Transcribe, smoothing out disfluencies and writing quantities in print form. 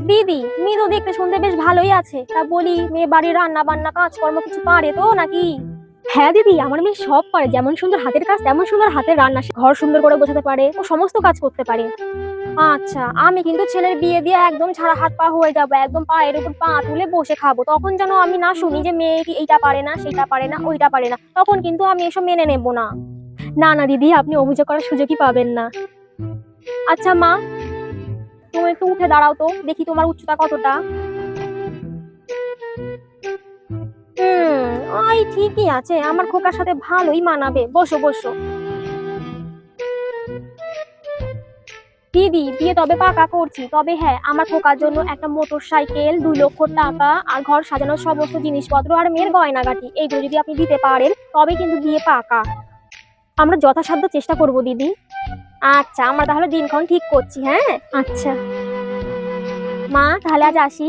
দিদি, মেয়ে তো দেখতে শুনতে বেশ ভালোই আছে। তা বলি, মেয়ে বাড়ির রান্না বান্না কাজকর্ম কিছু পারে তো নাকি? হ্যাঁ দিদি, আমার মেয়ে সব পারে। যেমন সুন্দর হাতের কাজ তেমন সুন্দর হাতের রান্না। সে ঘর সুন্দর করে গোছাতে পারে, ও সমস্ত কাজ করতে পারে। আচ্ছা, আমি কিন্তু ছেলের বিয়ে দিয়ে একদম ছাড়া হাত পা হয়ে যাবো, একদম পায়ের উপর পা তুলে বসে খাবো। তখন যেন আমি না শুনি যে মেয়ে এইটা পারে না, সেটা পারে না, ওইটা পারে না, তখন কিন্তু আমি এসব মেনে নেবো না। না না দিদি, আপনি অভিযোগ করার সুযোগই পাবেন না। আচ্ছা মা, তুমি একটু উঠে দাঁড়াও তো, দেখি তোমার উচ্চতা কতটা। ওই ঠিকই আছে, আমার খোকার সাথে ভালোই মানাবে। বসো বসো। দিদি, বিয়ে তবে পাকা করছি, তবে হ্যাঁ, আমার খোকার জন্য একটা মোটর সাইকেল, 2 লক্ষ টাকা আর ঘর সাজানোর সমস্ত জিনিসপত্র আর মেয়ের গয়নাগাটি, এইগুলো যদি আপনি দিতে পারেন তবে কিন্তু বিয়ে পাকা। আমরা যথাসাধ্য চেষ্টা করব দিদি। আচ্ছা, আমরা তাহলে দিনক্ষণ ঠিক করছি। হ্যাঁ, আচ্ছা মা, তাহলে আজ আসি।